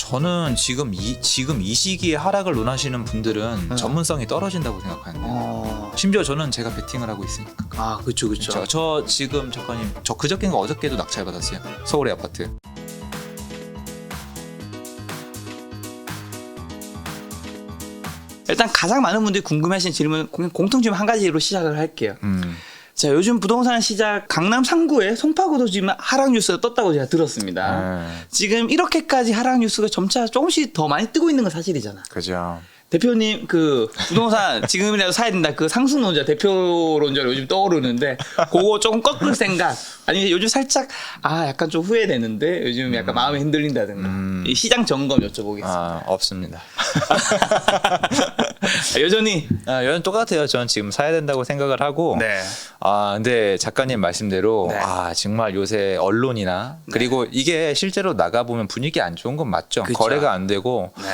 저는 지금 이 시기에 하락을 논하시는 분들은 전문성이 떨어진다고 생각하는데 심지어 저는 제가 베팅을 하고 있으니까. 아, 그쵸. 저 지금 작가님 저 그저께인가 어저께도 낙찰 받았어요. 서울의 아파트. 일단 가장 많은 분들이 궁금해하시는 질문 공통 질문 한 가지로 시작을 할게요. 자, 요즘 부동산 시장 강남 상구에 송파구도 지금 하락 뉴스가 떴다고 제가 들었습니다. 지금 이렇게까지 하락 뉴스가 점차 조금씩 더 많이 뜨고 있는 건 사실이잖아. 그죠. 대표님 그 부동산 지금이라도 사야 된다 그 상승론자 대표론자 요즘 떠오르는데 그거 조금 꺾을 생각 아니면 요즘 살짝 약간 좀 후회되는데 요즘 약간 마음이 흔들린다든가 이 시장 점검 여쭤보겠습니다. 없습니다. 여전히 여전 똑같아요. 저는 지금 사야 된다고 생각을 하고. 네. 근데 작가님 말씀대로 네. 정말 요새 언론이나 그리고 이게 실제로 나가 보면 분위기 안 좋은 건 맞죠. 그쵸. 거래가 안 되고 네.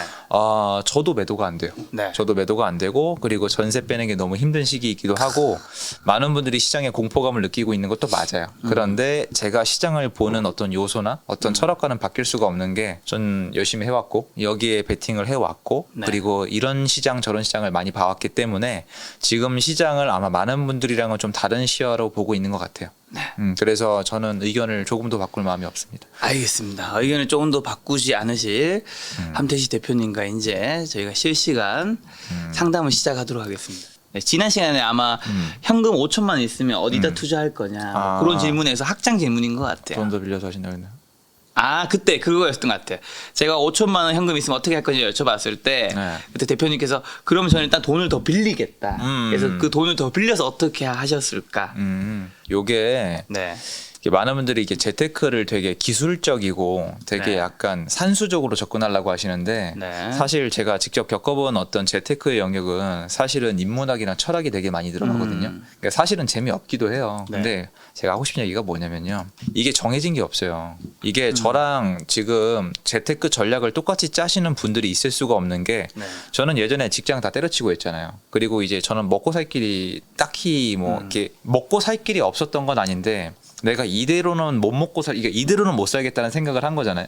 저도 매도가 안 돼요. 네. 저도 매도가 안 되고 그리고 전세 빼는 게 너무 힘든 시기이기도 하고 많은 분들이 시장에 공포감을 느끼고 있는 것도 맞아요. 그런데 제가 시장을 보는 어떤 요소나 어떤 철학과는 바뀔 수가 없는 게 전 열심히 해왔고 여기에 베팅을 해왔고 네. 그리고 이런 시장 저런 시장을 많이 봐왔기 때문에 지금 시장을 아마 많은 분들이랑은 좀 다른 시야로 보고 있는 것 같아요. 네. 그래서 저는 의견을 조금도 바꿀 마음이 없습니다. 알겠습니다. 의견을 조금 더 바꾸지 않으실 함태시 대표님과 이제 저희가 실시간 상담을 시작하도록 하겠습니다. 네, 지난 시간에 아마 현금 5천만 원 있으면 어디다 투자할 거냐 그런 질문에서 학장 질문인 것 같아요. 돈 더 빌려서 하신다고 했나요? 그때 그거였던 것 같아요. 제가 5천만 원 현금 있으면 어떻게 할 거냐 여쭤봤을 때 네. 그때 대표님께서 그러면 저는 일단 돈을 더 빌리겠다. 그래서 그 돈을 더 빌려서 어떻게 하셨을까? 요게 네. 많은 분들이 이게 재테크를 되게 기술적이고 되게 네. 약간 산수적으로 접근하려고 하시는데 네. 사실 제가 직접 겪어본 어떤 재테크의 영역은 사실은 인문학이나 철학이 되게 많이 들어가거든요. 그러니까 사실은 재미없기도 해요. 네. 근데 제가 하고 싶은 얘기가 뭐냐면요. 이게 정해진 게 없어요. 이게 저랑 지금 재테크 전략을 똑같이 짜시는 분들이 있을 수가 없는 게 네. 저는 예전에 직장 다 때려치고 했잖아요. 그리고 이제 저는 먹고 살 길이 딱히 뭐 이렇게 먹고 살 길이 없었던 건 아닌데 내가 이대로는 못 먹고 이게 이대로는 못 살겠다는 생각을 한 거잖아요.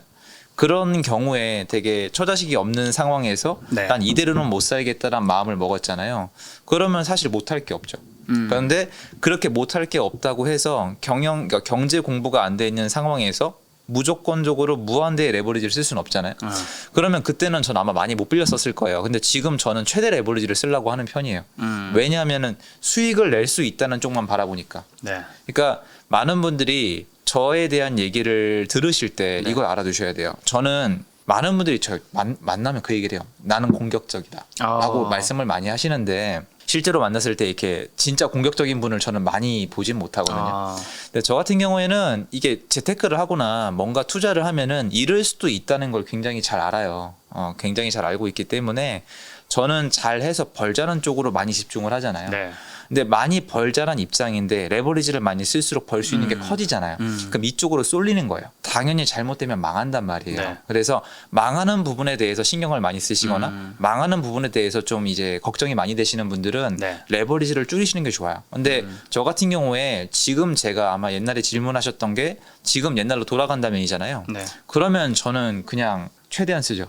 그런 경우에 되게 처자식이 없는 상황에서 네. 난 이대로는 못 살겠다는 마음을 먹었잖아요. 그러면 사실 못할 게 없죠. 그런데 그렇게 못할 게 없다고 해서 그러니까 경제 공부가 안 돼 있는 상황에서 무조건적으로 무한대의 레버리지를 쓸 수는 없잖아요. 그러면 그때는 전 아마 많이 못 빌렸었을 거예요. 근데 지금 저는 최대 레버리지를 쓰려고 하는 편이에요. 왜냐하면은 수익을 낼 수 있다는 쪽만 바라보니까. 네. 그러니까 많은 분들이 저에 대한 얘기를 들으실 때 네. 이걸 알아두셔야 돼요. 저는 많은 분들이 저 만나면 그 얘기를 해요. 나는 공격적이다 라고 말씀을 많이 하시는데 실제로 만났을 때 이렇게 진짜 공격적인 분을 저는 많이 보진 못하거든요. 근데 저 같은 경우에는 이게 재테크를 하거나 뭔가 투자를 하면은 잃을 수도 있다는 걸 굉장히 잘 알아요. 굉장히 잘 알고 있기 때문에 저는 잘해서 벌자는 쪽으로 많이 집중을 하잖아요. 네. 근데 많이 벌자란 입장인데 레버리지를 많이 쓸수록 벌 수 있는 게 커지잖아요. 그럼 이쪽으로 쏠리는 거예요. 당연히 잘못되면 망한단 말이에요. 네. 그래서 망하는 부분에 대해서 신경을 많이 쓰시거나 망하는 부분에 대해서 좀 이제 걱정이 많이 되시는 분들은 네. 레버리지를 줄이시는 게 좋아요. 근데 저 같은 경우에 지금 제가 아마 옛날에 질문하셨던 게 지금 옛날로 돌아간다면이잖아요. 네. 그러면 저는 그냥 최대한 쓰죠.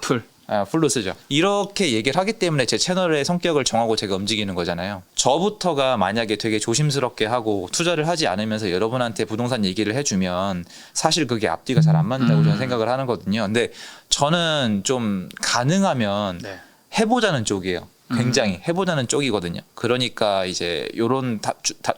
풀로 쓰죠. 이렇게 얘기를 하기 때문에 제 채널의 성격을 정하고 제가 움직이는 거잖아요. 저부터가 만약에 되게 조심스럽게 하고 투자를 하지 않으면서 여러분한테 부동산 얘기를 해주면 사실 그게 앞뒤가 잘 안 맞는다고 저는 생각을 하는 거거든요. 근데 저는 좀 가능하면 네. 해보자는 쪽이에요. 굉장히 해보자는 쪽이거든요. 그러니까 이제 요런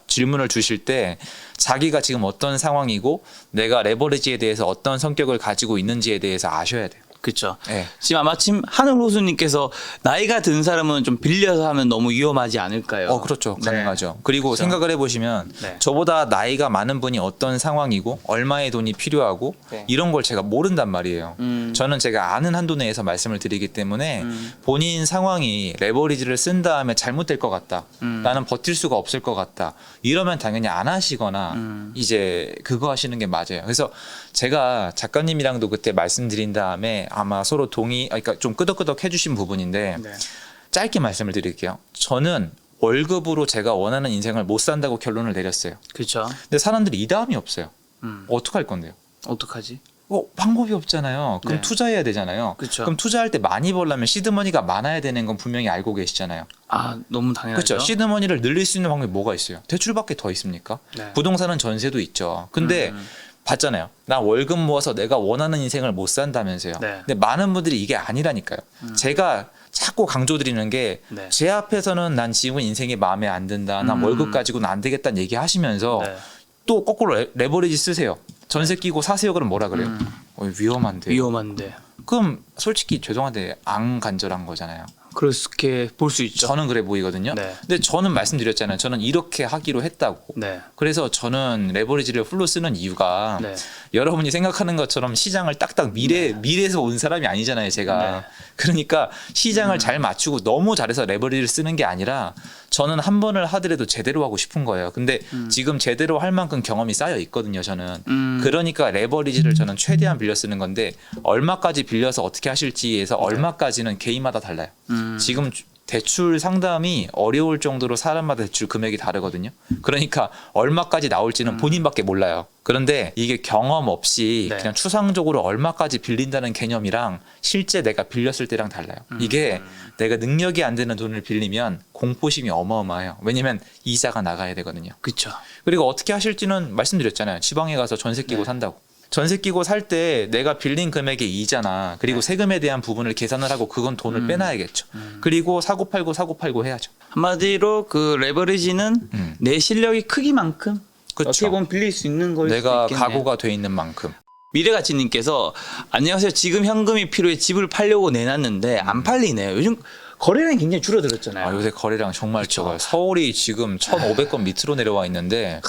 질문을 주실 때 자기가 지금 어떤 상황이고 내가 레버리지에 대해서 어떤 성격을 가지고 있는지에 대해서 아셔야 돼요. 그렇죠. 네. 지금 마침 하늘호수님께서 나이가 든 사람은 좀 빌려서 하면 너무 위험하지 않을까요? 그렇죠. 네. 가능하죠. 그리고 그렇죠. 생각을 해보시면 네. 저보다 나이가 많은 분이 어떤 상황이고 얼마의 돈이 필요하고 네. 이런 걸 제가 모른단 말이에요. 저는 제가 아는 한도 내에서 말씀을 드리기 때문에 본인 상황이 레버리지를 쓴 다음에 잘못될 것 같다. 나는 버틸 수가 없을 것 같다. 이러면 당연히 안 하시거나 이제 그거 하시는 게 맞아요. 그래서 제가 작가님이랑도 그때 말씀드린 다음에 아마 서로 그러니까 좀 끄덕끄덕 해주신 부분인데 네. 짧게 말씀을 드릴게요. 저는 월급으로 제가 원하는 인생을 못 산다고 결론을 내렸어요. 그렇죠. 근데 사람들이 이 다음이 없어요. 어떡할 건데요? 어떡하지? 방법이 없잖아요. 그럼 네. 투자해야 되잖아요. 그쵸. 그럼 투자할 때 많이 벌려면 시드머니가 많아야 되는 건 분명히 알고 계시잖아요. 너무 당연하죠. 그렇죠. 시드머니를 늘릴 수 있는 방법이 뭐가 있어요? 대출밖에 더 있습니까? 네. 부동산은 전세도 있죠. 근데 봤잖아요. 나 월급 모아서 내가 원하는 인생을 못 산다면서요. 네. 근데 많은 분들이 이게 아니라니까요. 제가 자꾸 강조드리는 게 제 네. 앞에서는 난 지금 인생이 마음에 안 든다. 난 월급 가지고는 안 되겠다는 얘기 하시면서 네. 또 거꾸로 레버리지 쓰세요. 전세 끼고 사세요. 그럼 뭐라 그래요? 위험한데. 위험한데. 그럼 솔직히 죄송한데 안 간절한 거잖아요. 그렇게 볼 수 있죠. 저는 그래 보이거든요. 네. 근데 저는 말씀드렸잖아요. 저는 이렇게 하기로 했다고. 네. 그래서 저는 레버리지를 풀로 쓰는 이유가 네. 여러분이 생각하는 것처럼 시장을 딱딱 미래에서 온 사람이 아니잖아요, 제가. 네. 그러니까 시장을 잘 맞추고 너무 잘해서 레버리지를 쓰는 게 아니라 저는 한 번을 하더라도 제대로 하고 싶은 거예요. 근데 지금 제대로 할 만큼 경험이 쌓여 있거든요, 저는. 그러니까 레버리지를 저는 최대한 빌려 쓰는 건데 얼마까지 빌려서 어떻게 하실지에서 얼마까지는 개인마다 달라요. 지금 대출 상담이 어려울 정도로 사람마다 대출 금액이 다르거든요. 그러니까 얼마까지 나올지는 본인밖에 몰라요. 그런데 이게 경험 없이 네. 그냥 추상적으로 얼마까지 빌린다는 개념이랑 실제 내가 빌렸을 때랑 달라요. 이게 내가 능력이 안 되는 돈을 빌리면 공포심이 어마어마해요. 왜냐면 이자가 나가야 되거든요. 그렇죠. 그리고 어떻게 하실지는 말씀드렸잖아요. 지방에 가서 전세 끼고 네. 산다고. 전세 끼고 살 때 내가 빌린 금액의 이자나 그리고 세금에 대한 부분을 계산을 하고 그건 돈을 빼놔야겠죠. 그리고 사고 팔고 해야죠. 한마디로 그 레버리지는 내 실력이 크기만큼 그쵸. 어떻게 보면 빌릴 수 있는 걸 내가 수도 있겠네요. 각오가 돼 있는 만큼. 미래가치님께서 안녕하세요. 지금 현금이 필요해 집을 팔려고 내놨는데 안 팔리네요. 요즘 거래량이 굉장히 줄어들었잖아요. 아, 요새 거래량 정말 적어요. 서울이 지금 1,500건 밑으로 내려와 있는데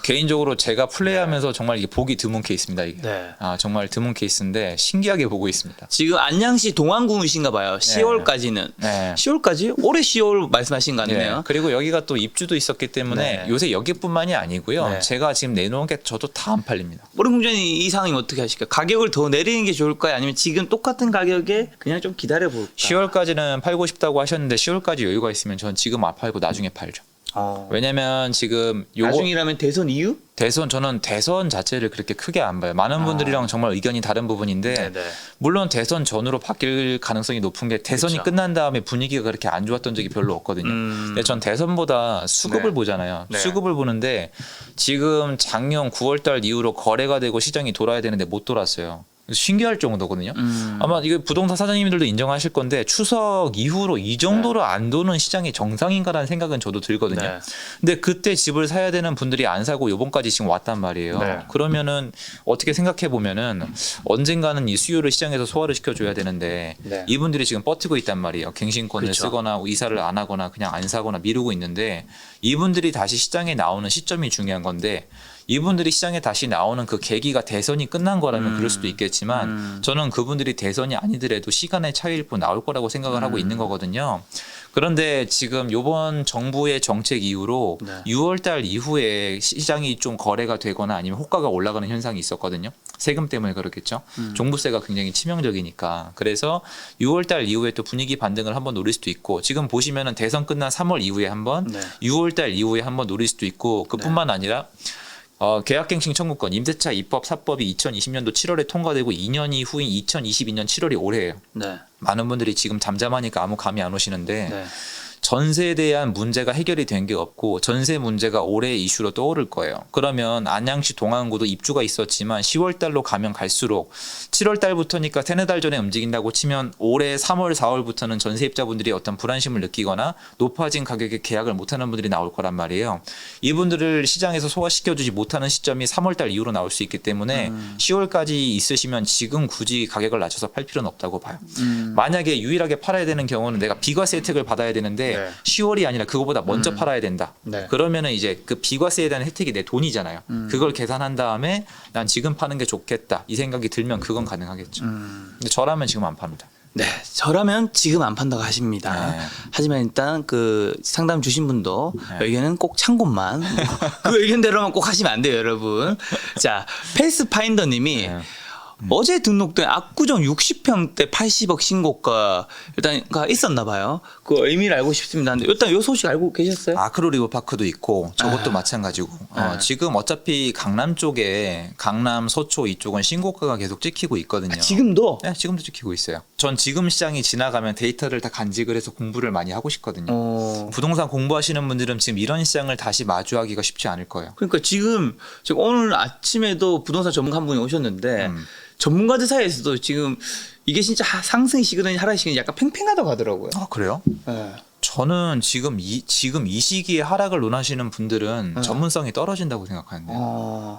개인적으로 제가 플레이하면서 정말 이게 보기 드문 케이스입니다. 이게. 네. 정말 드문 케이스인데 신기하게 보고 있습니다. 지금 안양시 동안구이신가 봐요. 10월까지는. 네. 10월까지? 올해 10월 말씀하신 거 네. 아니네요. 그리고 여기가 또 입주도 있었기 때문에 네. 요새 여기뿐만이 아니고요. 네. 제가 지금 내놓은 게 저도 다 안 팔립니다. 모름공장이 이 상황이면 어떻게 하실까요? 가격을 더 내리는 게 좋을까요? 아니면 지금 똑같은 가격에 그냥 좀 기다려볼까요? 10월까지는 팔고 싶다고 하셨는데 10월까지 여유가 있으면 전 지금 안 팔고 나중에 팔죠. 왜냐면 지금 나중이라면 대선 이후? 저는 대선 자체를 그렇게 크게 안 봐요. 많은 분들이랑 정말 의견이 다른 부분인데 네네. 물론 대선 전으로 바뀔 가능성이 높은 게 대선이 그쵸. 끝난 다음에 분위기가 그렇게 안 좋았던 적이 별로 없거든요. 근데 전 대선보다 수급을 네. 보잖아요. 네. 수급을 보는데 지금 작년 9월달 이후로 거래가 되고 시장이 돌아야 되는데 못 돌았어요. 신기할 정도거든요. 아마 이거 부동산 사장님들도 인정하실 건데 추석 이후로 이 정도로 안 도는 시장이 정상인가라는 생각은 저도 들거든요. 네. 근데 그때 집을 사야 되는 분들이 안 사고 요번까지 지금 왔단 말이에요. 네. 그러면은 어떻게 생각해 보면은 언젠가는 이 수요를 시장에서 소화를 시켜줘야 되는데 네. 이분들이 지금 버티고 있단 말이에요. 갱신권을 그렇죠. 쓰거나 이사를 안 하거나 그냥 안 사거나 미루고 있는데 이분들이 다시 시장에 나오는 시점이 중요한 건데 이분들이 시장에 다시 나오는 그 계기가 대선이 끝난 거라면 그럴 수도 있겠지만 저는 그분들이 대선이 아니더라도 시간의 차이일 뿐 나올 거라고 생각을 하고 있는 거거든요. 그런데 지금 이번 정부의 정책 이후로 네. 6월 달 이후에 시장이 좀 거래가 되거나 아니면 호가가 올라가는 현상이 있었거든요. 세금 때문에 그렇겠죠. 종부세가 굉장히 치명적이니까. 그래서 6월 달 이후에 또 분위기 반등을 한번 노릴 수도 있고 지금 보시면은 대선 끝난 3월 이후에 한번 네. 6월 달 이후에 한번 노릴 수도 있고 그뿐만 아니라 계약갱신 청구권 임대차 입법 사법이 2020년도 7월에 통과되고 2년 이후인 2022년 7월이 올해예요. 네. 많은 분들이 지금 잠잠하니까 아무 감이 안 오시는데 네. 전세에 대한 문제가 해결이 된 게 없고 전세 문제가 올해의 이슈로 떠오를 거예요. 그러면 안양시 동안구도 입주가 있었지만 10월 달로 가면 갈수록 7월 달부터니까 세네 달 전에 움직인다고 치면 올해 3월 4월부터는 전세입자분들이 어떤 불안심을 느끼거나 높아진 가격에 계약을 못하는 분들이 나올 거란 말이에요. 이분들을 시장에서 소화시켜주지 못하는 시점이 3월 달 이후로 나올 수 있기 때문에 10월까지 있으시면 지금 굳이 가격을 낮춰서 팔 필요는 없다고 봐요. 만약에 유일하게 팔아야 되는 경우는 내가 비과세 혜택을 받아야 되는데 네. 10월이 아니라 그거보다 먼저 팔아야 된다. 네. 그러면은 이제 그 비과세에 대한 혜택이 내 돈이잖아요. 그걸 계산한 다음에 난 지금 파는 게 좋겠다. 이 생각이 들면 그건 가능하겠죠. 근데 저라면 지금 안 팝니다. 네, 저라면 지금 안 판다고 하십니다. 네. 하지만 일단 그 상담 주신 분도 네. 의견은 꼭 참고만 그 의견대로만 꼭 하시면 안 돼요, 여러분. 자, 페이스파인더님이 네. 어제 등록된 압구정 60평대 80억 신고가 일단가 있었나 봐요. 그 의미를 알고 싶습니다. 근데 일단 이 소식 알고 계셨어요? 아크로 리버파크도 있고 저것도 마찬가지고 지금 어차피 강남 쪽에 강남 서초 이쪽은 신고가가 계속 찍히고 있거든요. 지금도? 네, 지금도 찍히고 있어요. 전 지금 시장이 지나가면 데이터를 다 간직을 해서 공부를 많이 하고 싶거든요. 부동산 공부하시는 분들은 지금 이런 시장을 다시 마주하기가 쉽지 않을 거예요. 그러니까 지금 오늘 아침에도 부동산 전문가 한 분이 오셨는데 전문가들 사이에서도 지금 이게 진짜 상승이시거든요, 하락이시거든요, 약간 팽팽하다고 하더라고요. 아, 그래요? 네. 저는 지금 이 시기에 하락을 논하시는 분들은 전문성이 떨어진다고 생각하는데,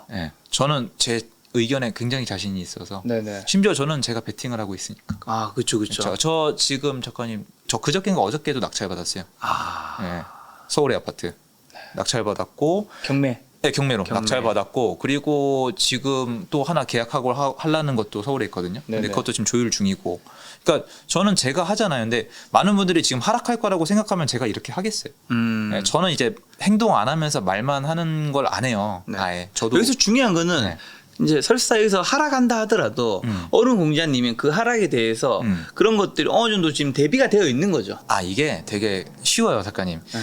네. 저는 제 의견에 굉장히 자신이 있어서, 네네. 심지어 저는 제가 베팅을 하고 있으니까. 아, 그렇죠. 저 지금 작가님, 저 그저께인가 어저께도 낙찰 받았어요. 네. 서울의 아파트 낙찰 받았고, 경매. 네, 경매로 낙찰 받았고, 그리고 지금 또 하나 계약하고 하려는 것도 서울에 있거든요. 근데 네네. 그것도 지금 조율 중이고. 그러니까 저는 제가 하잖아요. 근데 많은 분들이 지금 하락할 거라고 생각하면 제가 이렇게 하겠어요. 네, 저는 이제 행동 안 하면서 말만 하는 걸 안 해요. 네. 아예. 저도 여기서 중요한 거는 네. 이제 설사에서 하락한다 하더라도 어른 공자님은 그 하락에 대해서 그런 것들이 어느 정도 지금 대비가 되어 있는 거죠. 이게 되게 쉬워요, 작가님. 네.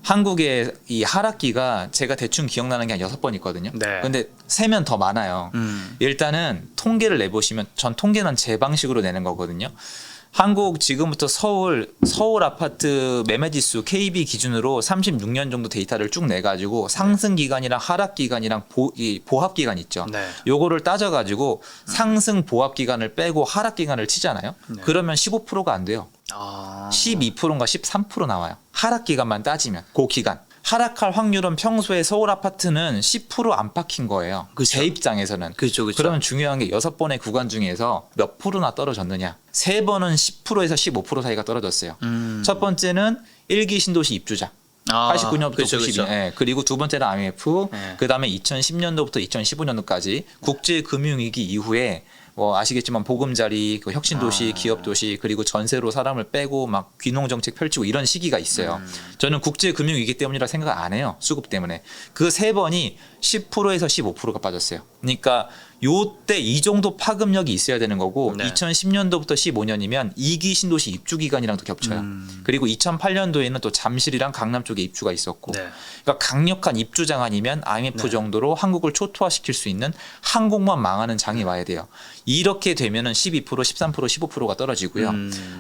한국의 이 하락기가 제가 대충 기억나는 게 한 6번 있거든요. 네. 근데 세면 더 많아요. 일단은 통계를 내보시면, 전 통계는 제 방식으로 내는 거거든요. 한국 지금부터 서울 아파트 매매지수 KB 기준으로 36년 정도 데이터를 쭉 내가지고 상승 기간이랑 하락 기간이랑 보합 기간 있죠. 네. 요거를 따져가지고 상승 보합 기간을 빼고 하락 기간을 치잖아요. 네. 그러면 15%가 안 돼요. 12%인가 13% 나와요. 하락 기간만 따지면 그 기간. 하락할 확률은 평소에 서울 아파트는 10% 안팎인 거예요. 그쵸. 제 입장에서는. 그렇죠. 그러면 중요한 게 6번의 구간 중에서 몇 프로나 떨어졌느냐. 3번은 10%에서 15% 사이가 떨어졌어요. 첫 번째는 1기 신도시 입주자. 89년부터 그렇죠, 92년. 그렇죠. 예, 그리고 두 번째는 IMF. 네. 그다음에 2010년도부터 2015년도까지 국제금융위기 이후에 뭐 아시겠지만 보금자리, 그 혁신도시, 기업도시, 그리고 전세로 사람을 빼고 막 귀농정책 펼치고 이런 시기가 있어요. 저는 국제금융위기 때문이라 생각 안 해요. 수급 때문에. 그 세 번이 10%에서 15%가 빠졌어요. 그러니까 요때 이 정도 파급력이 있어야 되는 거고, 네. 2010년도부터 15년이면 2기 신도시 입주 기간이랑도 겹쳐요. 그리고 2008년도에는 또 잠실이랑 강남 쪽에 입주가 있었고, 네. 그러니까 강력한 입주 장아니면 IMF 정도로 한국을 초토화시킬 수 있는 항공만 망하는 장이 와야 돼요. 이렇게 되면은 12%, 13%, 15%가 떨어지고요.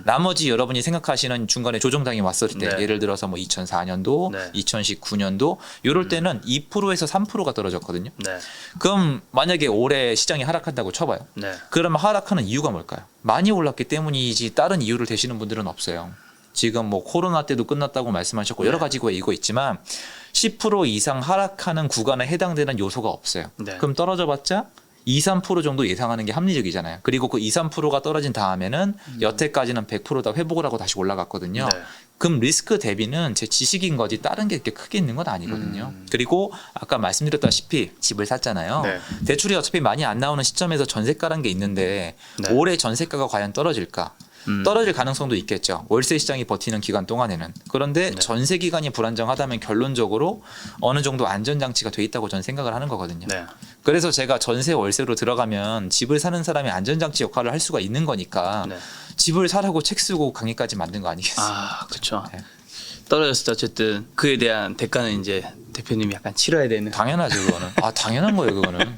나머지 여러분이 생각하시는 중간에 조정장이 왔을 때, 네. 예를 들어서 뭐 2004년도, 네. 2019년도 요럴 때는 2%에서 3%가 떨어졌거든요. 네. 그럼 만약에 올해 시장이 하락한다고 쳐봐요. 네. 그러면 하락하는 이유가 뭘까요? 많이 올랐기 때문이지 다른 이유를 대시는 분들은 없어요. 지금 뭐 코로나 때도 끝났다고 말씀하셨고 여러 가지 이거 있지만 10% 이상 하락하는 구간에 해당되는 요소가 없어요. 네. 그럼 떨어져봤자 2, 3% 정도 예상하는 게 합리적이잖아요. 그리고 그 2, 3%가 떨어진 다음에는 여태까지는 100% 다 회복을 하고 다시 올라갔거든요. 네. 그럼 리스크 대비는 제 지식인 거지 다른 게 그렇게 크게 있는 건 아니거든요. 그리고 아까 말씀드렸다시피 집을 샀잖아요. 네. 대출이 어차피 많이 안 나오는 시점에서 전세가란 게 있는데 네. 올해 전세가가 과연 떨어질까? 떨어질 가능성도 있겠죠. 월세 시장이 버티는 기간 동안에는. 그런데 전세 기간이 불안정하다면 결론적으로 어느 정도 안전장치가 돼 있다고 저는 생각을 하는 거거든요. 네. 그래서 제가 전세 월세로 들어가면 집을 사는 사람이 안전장치 역할을 할 수가 있는 거니까 네. 집을 사라고 책 쓰고 강의까지 만든 거 아니겠어요? 그렇죠. 네. 떨어졌을 때 어쨌든 그에 대한 대가는 이제 대표님이 약간 치러야 되는. 당연하죠, 그거는. 당연한 거예요, 그거는.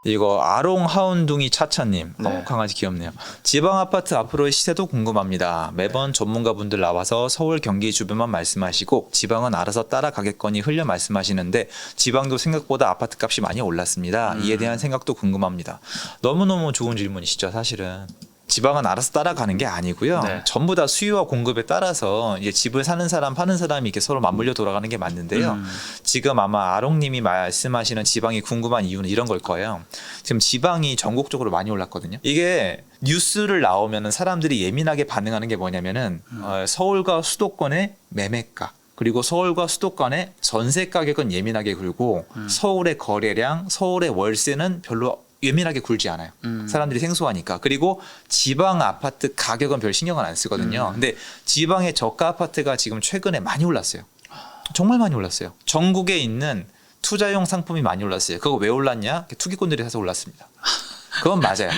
이거 아롱 하운둥이 차차님, 네. 강아지 귀엽네요. 지방 아파트 앞으로의 시세도 궁금합니다. 매번 전문가분들 나와서 서울 경기 주변만 말씀하시고 지방은 알아서 따라가겠거니 흘려 말씀하시는데 지방도 생각보다 아파트 값이 많이 올랐습니다. 이에 대한 생각도 궁금합니다. 너무너무 좋은 질문이시죠, 사실은. 지방은 알아서 따라가는 게 아니고요. 네. 전부 다 수요와 공급에 따라서 이제 집을 사는 사람, 파는 사람이 이렇게 서로 맞물려 돌아가는 게 맞는데요. 지금 아마 아롱님이 말씀하시는 지방이 궁금한 이유는 이런 걸 거예요. 지금 지방이 전국적으로 많이 올랐거든요. 이게 뉴스를 나오면은 사람들이 예민하게 반응하는 게 뭐냐면은 서울과 수도권의 매매가. 그리고 서울과 수도권의 전세 가격은 예민하게 굴고 서울의 거래량, 서울의 월세는 별로 예민하게 굴지 않아요. 사람들이 생소하니까. 그리고 지방 아파트 가격은 별 신경을 안 쓰거든요. 근데 지방의 저가 아파트가 지금 최근에 많이 올랐어요. 정말 많이 올랐어요. 전국에 있는 투자용 상품이 많이 올랐어요. 그거 왜 올랐냐? 투기꾼들이 사서 올랐습니다. 그건 맞아요.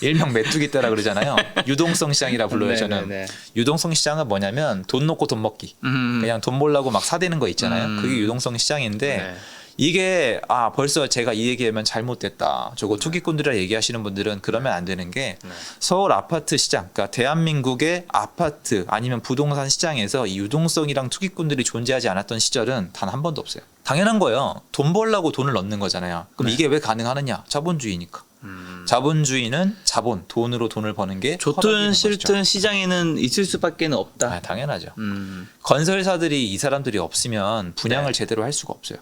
일명 메뚜기 떼라 그러잖아요. 유동성 시장이라 불러요. 저는. 네네네. 유동성 시장은 뭐냐면 돈 놓고 돈 먹기. 그냥 돈 벌려고 막 사대는 거 있잖아요. 그게 유동성 시장인데 네. 이게 벌써 제가 이 얘기하면 잘못됐다. 저거 투기꾼들이라 얘기하시는 분들은 그러면 안 되는 게 서울 아파트 시장, 그러니까 대한민국의 아파트 아니면 부동산 시장에서 이 유동성이랑 투기꾼들이 존재하지 않았던 시절은 단 한 번도 없어요. 당연한 거예요. 돈 벌려고 돈을 넣는 거잖아요. 그럼 이게 왜 가능하느냐? 자본주의니까. 자본주의는 자본, 돈으로 돈을 버는 게 좋든 싫든 시장에는 있을 수밖에 없다. 당연하죠. 건설사들이 이 사람들이 없으면 분양을 제대로 할 수가 없어요.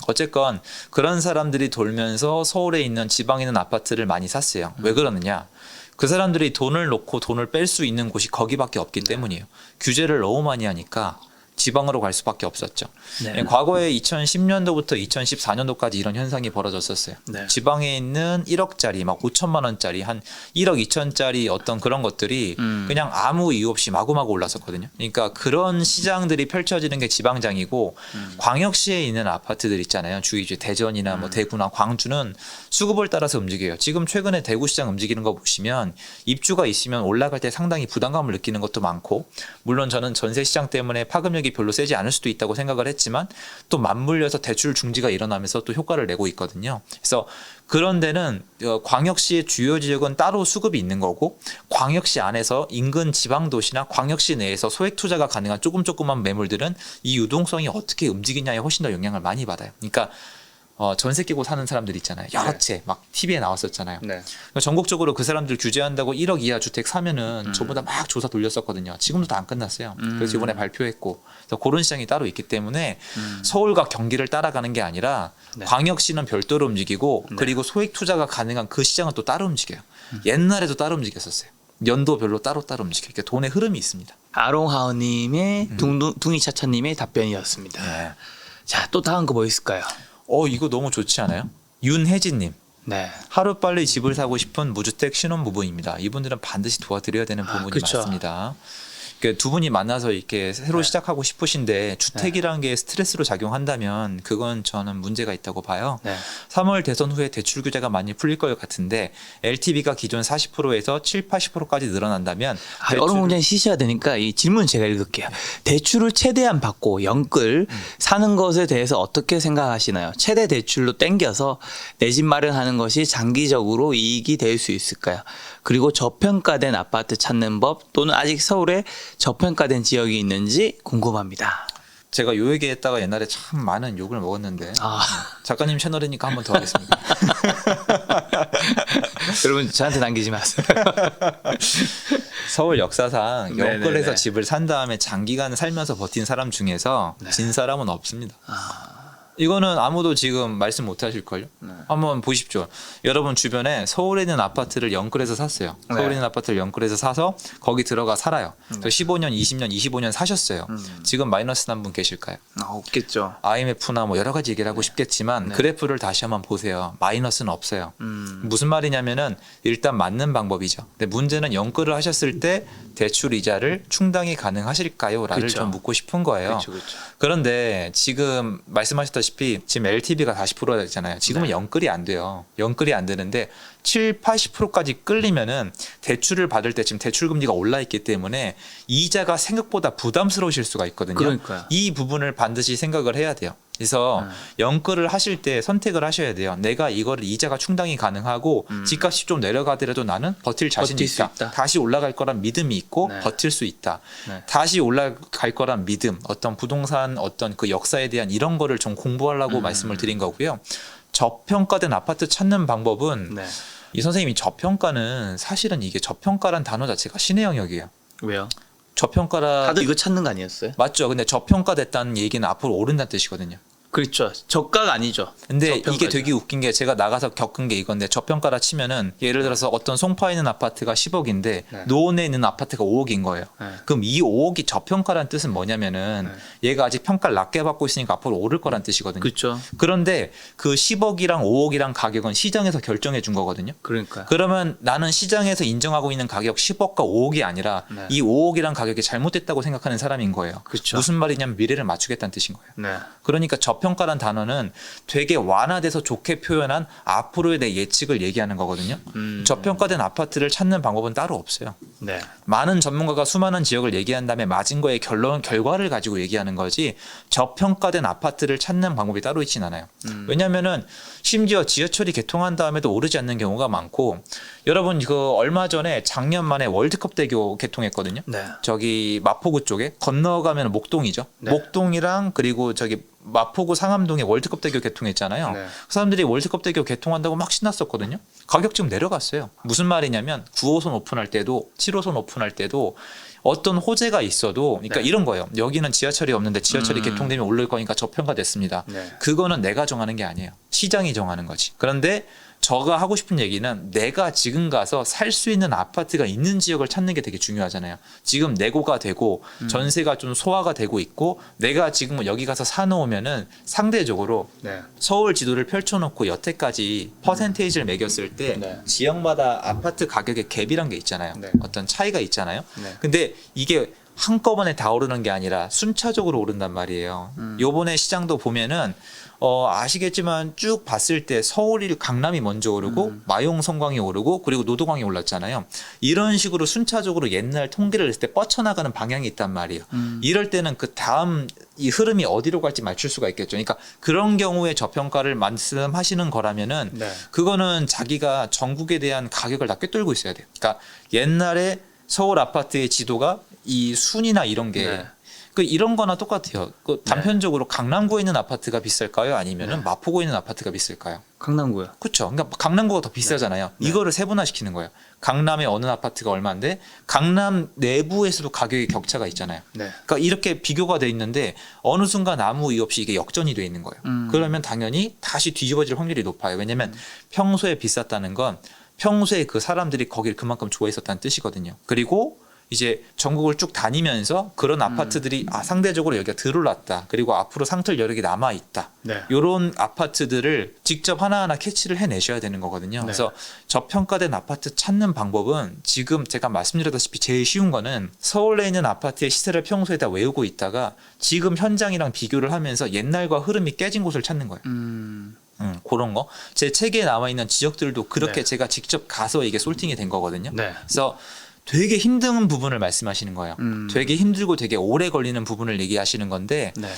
어쨌건 그런 사람들이 돌면서 서울에 있는 지방에 있는 아파트를 많이 샀어요. 왜 그러느냐? 그 사람들이 돈을 놓고 돈을 뺄 수 있는 곳이 거기밖에 없기 때문이에요. 규제를 너무 많이 하니까 지방으로 갈 수밖에 없었죠. 네. 과거에 2010년도부터 2014년도까지 이런 현상이 벌어졌었어요. 네. 지방에 있는 1억짜리 막 5천만 원짜리 한 1억 2천짜리 어떤 그런 것들이 그냥 아무 이유 없이 마구마구 올랐었거든요. 그러니까 그런 시장들이 펼쳐지는 게 지방장이고 광역시에 있는 아파트들 있잖아요. 주위주 대전이나 뭐 대구나 광주는 수급을 따라서 움직여요. 지금 최근에 대구시장 움직이는 거 보시면 입주가 있으면 올라갈 때 상당히 부담감을 느끼는 것도 많고, 물론 저는 전세 시장 때문에 파급력이 별로 세지 않을 수도 있다고 생각을 했지만 또 맞물려서 대출 중지가 일어나면서 또 효과를 내고 있거든요. 그래서 그런 데는 광역시의 주요 지역은 따로 수급이 있는 거고, 광역시 안에서 인근 지방 도시나 광역시 내에서 소액 투자가 가능한 조금만 매물들은 이 유동성이 어떻게 움직이냐에 훨씬 더 영향을 많이 받아요. 그러니까 전세 끼고 사는 사람들 있잖아요. 여러 채 막 TV에 나왔었잖아요. 네. 그러니까 전국적으로 그 사람들 규제한다고 1억 이하 주택 사면은 저보다 막 조사 돌렸었거든요. 지금도 다 안 끝났어요. 그래서 이번에 발표했고, 그래서 그런 시장이 따로 있기 때문에 서울과 경기를 따라가는 게 아니라 네. 광역시는 별도로 움직이고 그리고 소액 투자가 가능한 그 시장은 또 따로 움직여요. 옛날에도 따로 움직였었어요. 연도별로 따로따로 움직여요. 그러니까 돈의 흐름이 있습니다. 아롱하우님의 둥이차차님의 답변이었습니다. 네. 자, 또 다음 거 뭐 있을까요? 이거 너무 좋지 않아요? 윤혜진님. 네. 하루빨리 집을 사고 싶은 무주택 신혼부부입니다. 이분들은 반드시 도와드려야 되는 부분이 그쵸. 맞습니다. 그러니까 두 분이 만나서 이렇게 새로 시작하고 싶으신데 주택이라는 게 스트레스로 작용한다면 그건 저는 문제가 있다고 봐요. 네. 3월 대선 후에 대출 규제가 많이 풀릴 것 같은데 LTV가 기존 40%에서 7, 80%까지 늘어난다면 얼음 공장에 쉬셔야 되니까 이 질문 제가 읽을게요. 대출을 최대한 받고 영끌 사는 것에 대해서 어떻게 생각하시나요? 최대 대출로 땡겨서 내 집 마련하는 것이 장기적으로 이익이 될 수 있을까요? 그리고 저평가된 아파트 찾는 법 또는 아직 서울에 저평가된 지역이 있는지 궁금합니다. 제가 요 얘기했다가 옛날에 참 많은 욕을 먹었는데 작가님 채널이니까 한 번 더 하겠습니다. 여러분 저한테 남기지 마세요. 서울 역사상 네네네. 영끌에서 집을 산 다음에 장기간 살면서 버틴 사람 중에서 진 사람은 없습니다. 이거는 아무도 지금 말씀 못 하실걸요? 한번 보십시오. 여러분 주변에 서울에 있는 아파트를 영끌해서 샀어요. 서울에 있는 아파트를 영끌해서 사서 거기 들어가 살아요. 15년, 20년, 25년 사셨어요. 지금 마이너스 난 분 계실까요? 없겠죠. IMF나 뭐 여러 가지 얘기를 하고 싶겠지만 그래프를 다시 한번 보세요. 마이너스는 없어요. 무슨 말이냐면은 일단 맞는 방법이죠. 근데 문제는 영끌을 하셨을 때 대출 이자를 충당이 가능하실까요? 라를 그쵸. 좀 묻고 싶은 거예요. 그렇죠. 그런데 지금 말씀하셨다시피 지금 LTV가 40%가 됐잖아요. 지금은 영끌이 안 돼요. 영끌이 안 되는데 7, 80%까지 끌리면은 대출을 받을 때 지금 대출 금리가 올라 있기 때문에 이자가 생각보다 부담스러우실 수가 있거든요. 그러니까요. 이 부분을 반드시 생각을 해야 돼요. 그래서 영끌을 하실 때 선택을 하셔야 돼요. 내가 이거를 이자가 충당이 가능하고 집값이 좀 내려가더라도 나는 버틸 자신이 버틸 수 있다. 있다. 다시 올라갈 거란 믿음이 있고 네. 버틸 수 있다. 네. 다시 올라갈 거란 믿음, 어떤 부동산 어떤 그 역사에 대한 이런 거를 좀 공부하려고 말씀을 드린 거고요. 저평가된 아파트 찾는 방법은 네. 이 선생님이 저평가는 사실은 이게 저평가란 단어 자체가 신의 영역이에요. 왜요? 저평가라 다들 이거 찾는 거 아니었어요? 맞죠. 근데 저평가됐다는 얘기는 앞으로 오른다는 뜻이거든요. 그렇죠. 저가가 아니죠. 근데 이게 저평가죠. 되게 웃긴 게 제가 나가서 겪은 게 이건데 저평가라 치면은 예를 들어서 어떤 송파에 있는 아파트가 10억인데 네. 노원에 있는 아파트가 5억인 거예요. 네. 그럼 이 5억이 저평가라는 뜻은 뭐냐면은 얘가 아직 평가를 낮게 받고 있으니까 앞으로 오를 거란 뜻이거든요. 그렇죠. 그런데 그 10억이랑 5억이랑 가격은 시장에서 결정해 준 거거든요. 그러니까. 그러면 나는 시장에서 인정하고 있는 가격 10억과 5억이 아니라 네. 이 5억이란 가격이 잘못됐다고 생각하는 사람인 거예요. 그쵸. 무슨 말이냐면 미래를 맞추겠다는 뜻인 거예요. 네. 그러니까 저평가란 단어는 되게 완화돼서 좋게 표현한 앞으로의 내 예측을 얘기하는 거거든요. 저평가된 아파트를 찾는 방법은 따로 없어요. 네. 많은 전문가가 수많은 지역을 얘기한 다음에 맞은 거의 결과를 가지고 얘기하는 거지 저평가된 아파트를 찾는 방법이 따로 있진 않아요. 왜냐하면은 심지어 지하철이 개통한 다음에도 오르지 않는 경우가 많고, 여러분 그 얼마 전에 작년 말에 월드컵대교 개통했거든요. 네. 저기 마포구 쪽에 건너가면 목동이죠. 네. 목동이랑 그리고 저기 마포구 상암동에 월드컵대교 개통했잖아요. 네. 그 사람들이 월드컵대교 개통한다고 막 신났었거든요. 가격 지금 내려갔어요. 무슨 말이냐면 9호선 오픈할 때도 7호선 오픈할 때도 어떤 호재가 있어도, 그러니까 네. 이런 거예요. 여기는 지하철이 없는데 지하철이 개통되면 오를 거니까 저평가됐습니다. 네. 그거는 내가 정하는 게 아니에요. 시장이 정하는 거지. 그런데 저가 하고 싶은 얘기는 내가 지금 가서 살 수 있는 아파트가 있는 지역을 찾는 게 되게 중요하잖아요. 지금 내고가 되고 전세가 좀 소화가 되고 있고 내가 지금 여기 가서 사놓으면은 상대적으로 네. 서울 지도를 펼쳐놓고 여태까지 퍼센테이지를 매겼을 때 네. 지역마다 아파트 가격의 갭이란 게 있잖아요. 네. 어떤 차이가 있잖아요. 네. 근데 이게 한꺼번에 다 오르는 게 아니라 순차적으로 오른단 말이에요. 요번에 시장도 보면은 아시겠지만 쭉 봤을 때 서울이 강남이 먼저 오르고 마용 성광이 오르고 그리고 노도광이 올랐잖아요. 이런 식으로 순차적으로 옛날 통계를 했을 때 뻗쳐나가는 방향이 있단 말이에요. 이럴 때는 그 다음 이 흐름이 어디로 갈지 맞출 수가 있겠죠. 그러니까 그런 경우에 저평가를 말씀하시는 거라면은 네. 그거는 자기가 전국에 대한 가격을 다 꿰뚫고 있어야 돼요. 그러니까 옛날에 서울 아파트의 지도가 이 순이나 이런 게 네. 그 이런 거나 똑같아요. 그 단편적으로 강남구에 있는 아파트가 비쌀까요? 아니면은 네. 마포구에 있는 아파트가 비쌀까요? 강남구요. 그렇죠. 그러니까 강남구가 더 비싸잖아요. 네. 이거를 세분화시키는 거예요. 강남의 어느 아파트가 얼마인데 강남 내부에서도 가격의 격차가 있잖아요. 네. 그러니까 이렇게 비교가 돼 있는데 어느 순간 아무 이유 없이 이게 역전이 돼 있는 거예요. 그러면 당연히 다시 뒤집어질 확률이 높아요. 왜냐하면 평소에 비쌌다는 건 평소에 그 사람들이 거기를 그만큼 좋아했었다는 뜻이거든요. 그리고 이제 전국을 쭉 다니면서 그런 아파트들이 상대적으로 여기가 덜 올랐다. 그리고 앞으로 상틀 여력이 남아 있다. 네. 이런 아파트들을 직접 하나하나 캐치를 해내셔야 되는 거거든요. 네. 그래서 저평가된 아파트 찾는 방법은 지금 제가 말씀드렸다시피 제일 쉬운 거는 서울에 있는 아파트의 시세를 평소에 다 외우고 있다가 지금 현장이랑 비교를 하면서 옛날과 흐름이 깨진 곳을 찾는 거예요. 그런 거. 제 책에 나와 있는 지역들도 그렇게 네. 제가 직접 가서 이게 솔팅이 된 거거든요. 네. 그래서 되게 힘든 부분을 말씀하시는 거예요. 되게 힘들고 되게 오래 걸리는 부분을 얘기하시는 건데 네.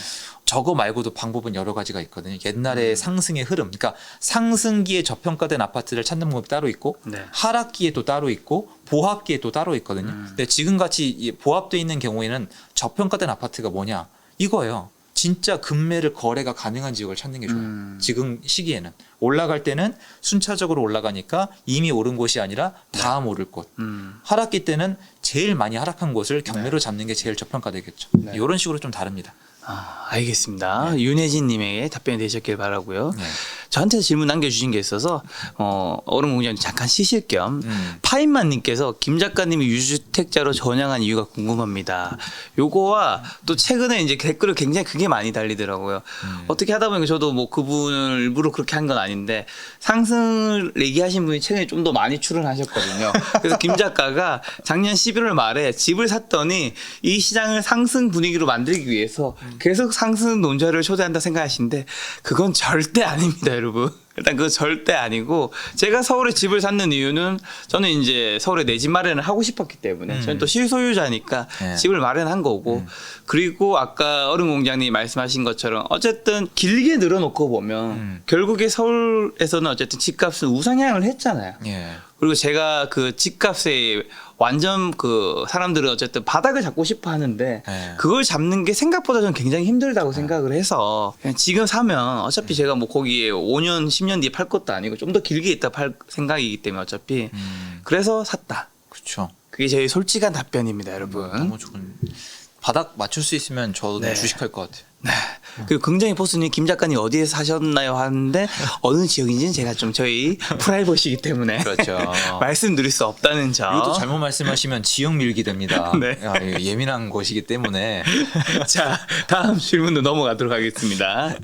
저거 말고도 방법은 여러 가지가 있거든요. 옛날에 상승의 흐름, 그러니까 상승기에 저평가된 아파트를 찾는 방법이 따로 있고 네. 하락기에 또 따로 있고 보합기에 또 따로 있거든요. 근데 지금같이 보합돼 있는 경우에는 저평가된 아파트가 뭐냐 이거예요. 진짜 급매를 거래가 가능한 지역을 찾는 게 좋아요. 지금 시기에는 올라갈 때는 순차적으로 올라가니까 이미 오른 곳이 아니라 다음 오를 곳. 하락기 때는 제일 많이 하락한 곳을 경매로 잡는 게 제일 저평가되겠죠. 네. 이런 식으로 좀 다릅니다. 알겠습니다. 윤혜진 님에게 답변이 되셨길 바라고요. 네. 저한테 질문 남겨주신 게 있어서 얼음 공장 잠깐 쉬실 겸 파인만 님께서 김 작가님이 유주택자로 전향한 이유가 궁금합니다. 요거와 또 최근에 이제 댓글을 굉장히 그게 많이 달리더라고요. 어떻게 하다 보니까 저도 뭐 그분을 일부러 그렇게 한 건 아닌데 상승을 얘기하신 분이 최근에 좀 더 많이 출연하셨거든요. 그래서 김 작가가 작년 11월 말에 집을 샀더니 이 시장을 상승 분위기로 만들기 위해서 계속 상승 논자를 초대한다 생각하시는데 그건 절대 아닙니다, 여러분. 일단 그거 절대 아니고 제가 서울에 집을 샀는 이유는 저는 이제 서울에 내 집 마련을 하고 싶었기 때문에 저는 또 실소유자니까 네. 집을 마련한 거고 그리고 아까 얼음공장님이 말씀하신 것처럼 어쨌든 길게 늘어놓고 보면 결국에 서울에서는 어쨌든 집값은 우상향을 했잖아요. 예. 그리고 제가 그 집값에 완전 그 사람들은 어쨌든 바닥을 잡고 싶어 하는데 네. 그걸 잡는 게 생각보다 저는 굉장히 힘들다고 생각을 해서 그냥 지금 사면 어차피 제가 뭐 거기에 5년 10년 뒤에 팔 것도 아니고 좀 더 길게 있다 팔 생각이기 때문에 어차피 그래서 샀다. 그렇죠. 그게 제일 솔직한 답변입니다, 여러분. 너무 좋은. 바닥 맞출 수 있으면 저도 네. 주식할 것 같아요. 네. 그리고 굉장히 포스님 김 작가님 어디에 사셨나요 하는데 어느 지역인지는 제가 좀 저희 프라이버시이기 때문에 그렇죠. 말씀드릴 수 없다는 점. 이것도 잘못 말씀하시면 지역 밀기 됩니다. 네. 이거 예민한 것이기 때문에. 자, 다음 질문으로 넘어가도록 하겠습니다.